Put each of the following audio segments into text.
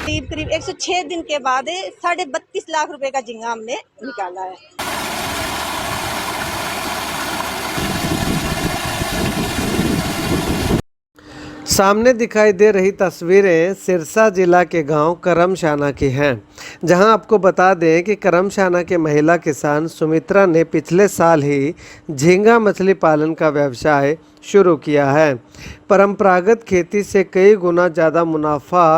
करीब करीब 106 दिन के बाद 32.5 लाख रुपए का झींगा हमने निकाला है। सामने दिखाई दे रही तस्वीरें सिरसा जिला के गांव करमशाना की हैं, जहां आपको बता दें कि करमशाना के महिला किसान सुमित्रा ने पिछले साल ही झींगा मछली पालन का व्यवसाय शुरू किया है। परंपरागत खेती से कई गुना ज़्यादा मुनाफा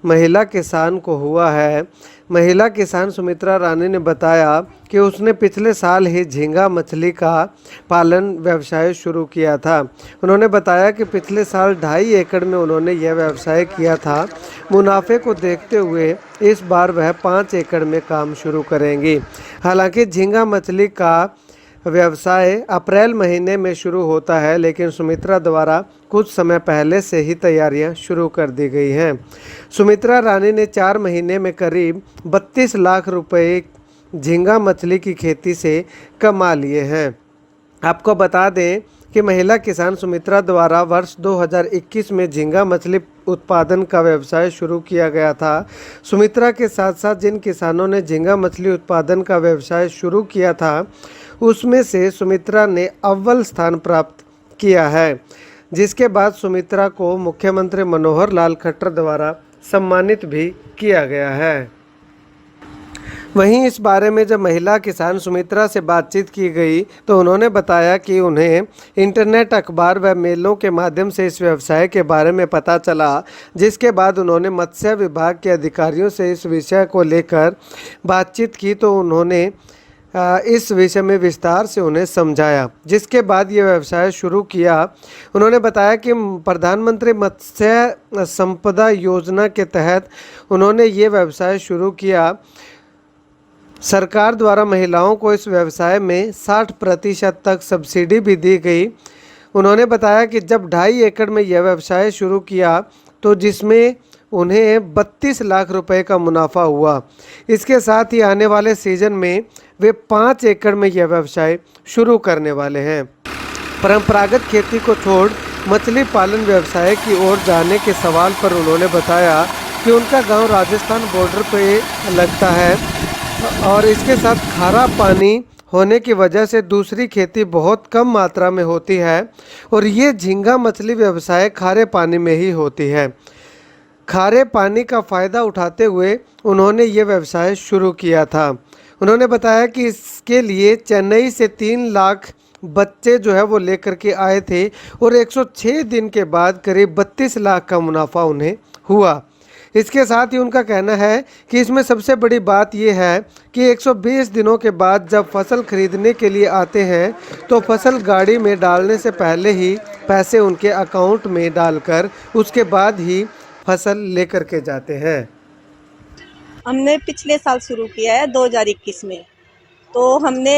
महिला किसान को हुआ है। महिला किसान सुमित्रा रानी ने बताया कि उसने पिछले साल ही झींगा मछली का पालन व्यवसाय शुरू किया था। उन्होंने बताया कि पिछले साल 2.5 एकड़ में उन्होंने यह व्यवसाय किया था। मुनाफे को देखते हुए इस बार वह 5 एकड़ में काम शुरू करेंगी। हालांकि झींगा मछली का व्यवसाय अप्रैल महीने में शुरू होता है, लेकिन सुमित्रा द्वारा कुछ समय पहले से ही तैयारियां शुरू कर दी गई हैं। सुमित्रा रानी ने 4 महीने में करीब 32 लाख रुपए झींगा मछली की खेती से कमा लिए हैं। आपको बता दें कि महिला किसान सुमित्रा द्वारा वर्ष 2021 में झींगा मछली उत्पादन का व्यवसाय शुरू किया गया था। सुमित्रा के साथ साथ जिन किसानों ने झींगा मछली उत्पादन का व्यवसाय शुरू किया था, उसमें से सुमित्रा ने अव्वल स्थान प्राप्त किया है, जिसके बाद सुमित्रा को मुख्यमंत्री मनोहर लाल खट्टर द्वारा सम्मानित भी किया गया है। वहीं इस बारे में जब महिला किसान सुमित्रा से बातचीत की गई तो उन्होंने बताया कि उन्हें इंटरनेट, अखबार व मेलों के माध्यम से इस व्यवसाय के बारे में पता चला, जिसके बाद उन्होंने मत्स्य विभाग के अधिकारियों से इस विषय को लेकर बातचीत की तो उन्होंने इस विषय में विस्तार से उन्हें समझाया, जिसके बाद ये व्यवसाय शुरू किया। उन्होंने बताया कि प्रधानमंत्री मत्स्य संपदा योजना के तहत उन्होंने ये व्यवसाय शुरू किया। सरकार द्वारा महिलाओं को इस व्यवसाय में 60% तक सब्सिडी भी दी गई। उन्होंने बताया कि जब 2.5 एकड़ में यह व्यवसाय शुरू किया तो जिसमें उन्हें 32 लाख रुपए का मुनाफा हुआ। इसके साथ ही आने वाले सीजन में वे 5 एकड़ में यह व्यवसाय शुरू करने वाले हैं। परंपरागत खेती को छोड़ मछली पालन व्यवसाय की ओर जाने के सवाल पर उन्होंने बताया कि उनका गांव राजस्थान बॉर्डर पर लगता है और इसके साथ खारा पानी होने की वजह से दूसरी खेती बहुत कम मात्रा में होती है और ये झींगा मछली व्यवसाय खारे पानी में ही होती है। खारे पानी का फ़ायदा उठाते हुए उन्होंने ये व्यवसाय शुरू किया था। उन्होंने बताया कि इसके लिए चेन्नई से 3 लाख बच्चे जो है वो लेकर के आए थे और 106 दिन के बाद करीब 32 लाख का मुनाफा उन्हें हुआ। इसके साथ ही उनका कहना है कि इसमें सबसे बड़ी बात यह है कि 120 दिनों के बाद जब फसल खरीदने के लिए आते हैं तो फसल गाड़ी में डालने से पहले ही पैसे उनके अकाउंट में डालकर उसके बाद ही फसल लेकर के जाते हैं। हमने पिछले साल शुरू किया है 2021 में। तो हमने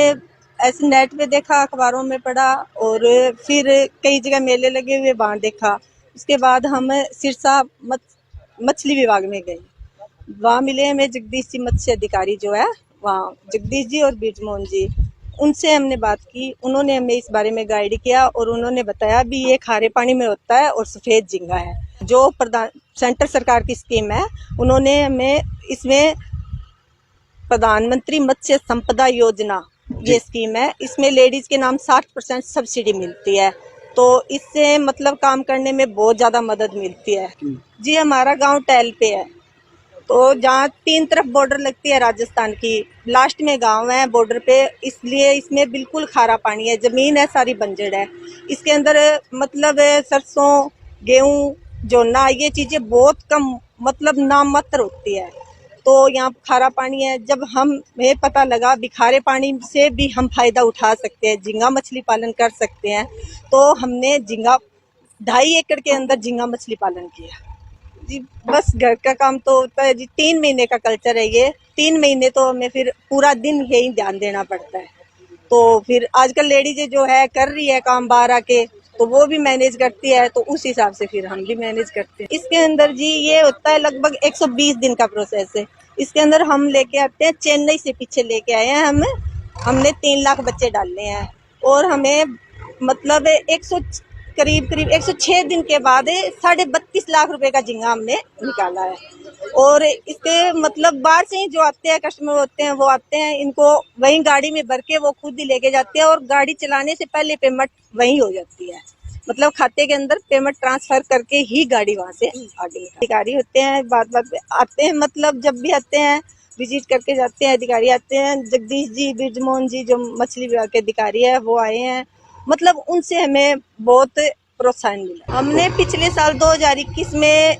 ऐसे नेट पे देखा, अखबारों में पढ़ा और फिर कई जगह मेले लगे हुए वहाँ देखा। उसके बाद हम सिरसा मछली विभाग में गए। वहाँ मिले हमें जगदीश जी मत्स्य अधिकारी जो है वहाँ, जगदीश जी और बीजमोहन जी। उनसे हमने बात की, उन्होंने हमें इस बारे में गाइड किया और उन्होंने बताया भी ये खारे पानी में होता है और सफ़ेद झींगा है। जो सेंटर सरकार की स्कीम है, उन्होंने हमें इसमें प्रधानमंत्री मत्स्य संपदा योजना ये स्कीम है, इसमें लेडीज के नाम 60% सब्सिडी मिलती है। तो इससे मतलब काम करने में बहुत ज़्यादा मदद मिलती है। जी, हमारा गांव टैल पे है, तो जहाँ 3 तरफ बॉर्डर लगती है राजस्थान की, लास्ट में गांव है बॉर्डर पे, इसलिए इसमें बिल्कुल खारा पानी है, ज़मीन है सारी बंजर है। इसके अंदर मतलब सरसों, गेहूँ, जोना ये चीज़ें बहुत कम मतलब नाम मात्र होती है। तो यहाँ खारा पानी है। जब हमें पता लगा भी खारे पानी से भी हम फायदा उठा सकते हैं, झींगा मछली पालन कर सकते हैं, तो हमने 2.5 एकड़ के अंदर झींगा मछली पालन किया। जी, बस घर का काम तो होता है जी। 3 महीने का कल्चर है ये। 3 महीने तो हमें फिर पूरा दिन यही ध्यान देना पड़ता है। तो फिर आजकल लेडीज जो है कर रही है काम बाहर आके, तो वो भी मैनेज करती है, तो उस हिसाब से फिर हम भी मैनेज करते हैं। इसके अंदर जी ये होता है लगभग 120 दिन का प्रोसेस है। इसके अंदर हम लेके आते हैं, चेन्नई से पीछे लेके आए हैं हमने 3 लाख बच्चे डालने हैं और हमें मतलब करीब करीब 106 दिन के बाद 32.5 लाख रुपए का झींगा हमने निकाला है। और इसके मतलब बाहर से ही जो आते हैं कस्टमर होते हैं वो आते हैं, इनको वहीं गाड़ी में भर के वो खुद ही लेके जाते हैं और गाड़ी चलाने से पहले पेमेंट वहीं हो जाती है। मतलब खाते के अंदर पेमेंट ट्रांसफर करके ही गाड़ी वहां से आगे अधिकारी होते हैं, बात बात पे आते हैं, मतलब जब भी आते हैं विजिट करके जाते हैं। अधिकारी आते हैं, जगदीश जी, बिरजमोहन जी जो मछली विभाग के अधिकारी है वो आए हैं, मतलब उनसे हमें बहुत प्रोत्साहन मिला। हमने पिछले साल 2021 में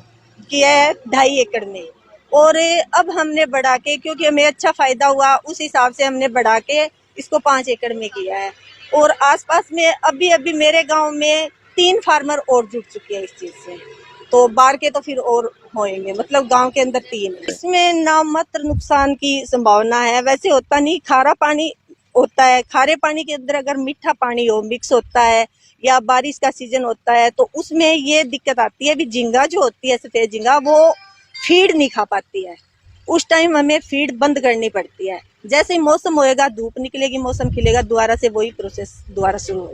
किया है 2.5 एकड़ में, और अब हमने बढ़ा के, क्योंकि हमें अच्छा फायदा हुआ उस हिसाब से हमने बढ़ा के इसको 5 एकड़ में किया है। और आसपास में अभी अभी मेरे गांव में 3 फार्मर और जुड़ चुके हैं इस चीज से, तो बाहर के तो फिर और होंगे, मतलब गांव के अंदर 3 है। इसमें नामात्र नुकसान की संभावना है, वैसे होता नहीं, खारा पानी होता है, खारे पानी के अंदर अगर मीठा पानी हो मिक्स होता है या बारिश का सीजन होता है तो उसमें ये दिक्कत आती है। भी झींगा जो होती है सफेद झींगा वो फीड नहीं खा पाती है, उस टाइम हमें फीड बंद करनी पड़ती है। जैसे ही मौसम होएगा, धूप निकलेगी, मौसम खिलेगा, दोबारा से वही प्रोसेस दोबारा शुरू होगा।